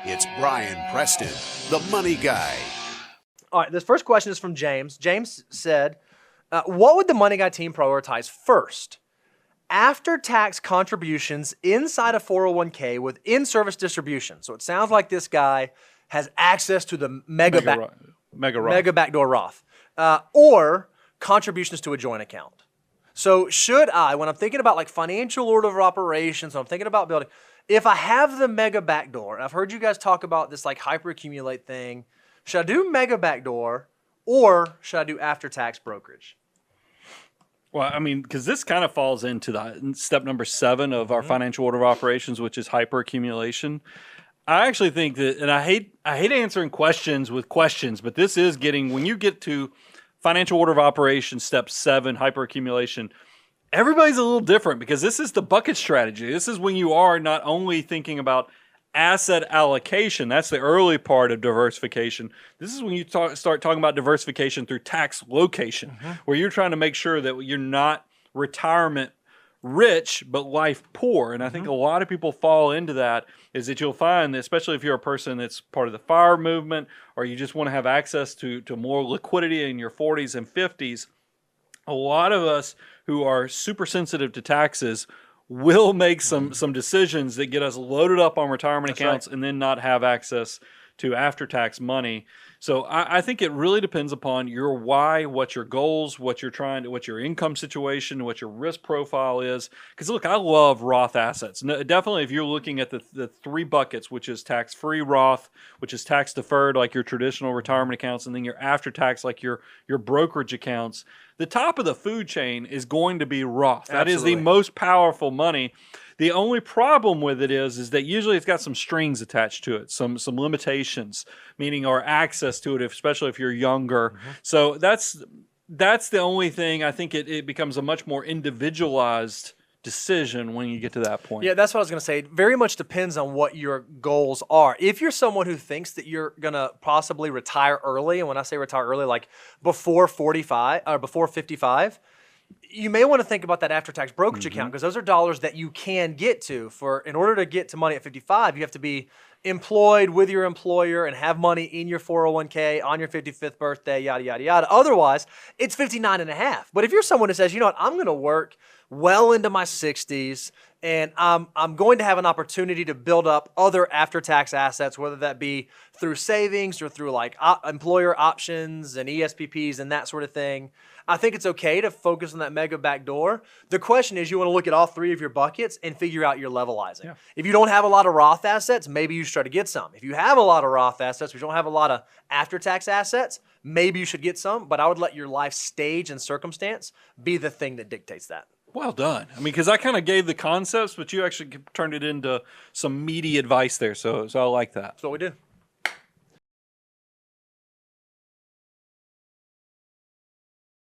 It's Brian Preston, the money guy. All right, this first question is from James. James said, what would the Money Guy team prioritize first? After-tax contributions inside a 401k with in-service distribution. So it sounds like this guy has access to the mega Backdoor Roth. Or contributions to a joint account. So should I, when I'm thinking about like financial order of operations, when I'm thinking about building, if I have the mega backdoor, and I've heard you guys talk about this like hyper-accumulate thing, should I do mega backdoor or should I do after-tax brokerage? Well, I mean, because this kind of falls into the step number 7 of our financial order of operations, which is hyperaccumulation. I actually think that, and I hate answering questions with questions, but this is getting, when you get to financial order of operations, step 7, hyperaccumulation, everybody's a little different because this is the bucket strategy. This is when you are not only thinking about asset allocation, that's the early part of diversification. This is when you start talking about diversification through tax location, where you're trying to make sure that you're not retirement rich, but life poor. And I think a lot of people fall into that, is that you'll find that, especially if you're a person that's part of the FIRE movement, or you just want to have access to more liquidity in your 40s and 50s, a lot of us who are super sensitive to taxes will make some decisions that get us loaded up on retirement accounts and then not have access to after-tax money. So I think it really depends upon your why, what your goals, what your income situation, what your risk profile is. Because look, I love Roth assets. Definitely, if you're looking at the 3 buckets, which is tax-free Roth, which is tax-deferred like your traditional retirement accounts, and then your after-tax like your brokerage accounts, the top of the food chain is going to be Roth. That is the most powerful money. The only problem with it is that usually it's got some strings attached to it, some limitations, meaning or access to it, especially if you're younger. So that's the only thing. I think it becomes a much more individualized decision when you get to that point. Yeah, that's what I was going to say. It very much depends on what your goals are. If you're someone who thinks that you're going to possibly retire early, and when I say retire early, like before 45 or before 55, you may want to think about that after-tax brokerage account, because those are dollars that you can get to. In order to get to money at 55, you have to be employed with your employer and have money in your 401k on your 55th birthday, yada, yada, yada. Otherwise, it's 59 and a half. But if you're someone who says, you know what, I'm going to work well into my 60s, and I'm going to have an opportunity to build up other after-tax assets, whether that be through savings or through like employer options and ESPPs and that sort of thing, I think it's okay to focus on that mega backdoor. The question is, you want to look at all 3 of your buckets and figure out your levelizing. Yeah. If you don't have a lot of Roth assets, maybe you should try to get some. If you have a lot of Roth assets, but you don't have a lot of after-tax assets, maybe you should get some, but I would let your life stage and circumstance be the thing that dictates that. Well done. I mean, because I kind of gave the concepts, but you actually turned it into some meaty advice there, so I like that. That's what we do.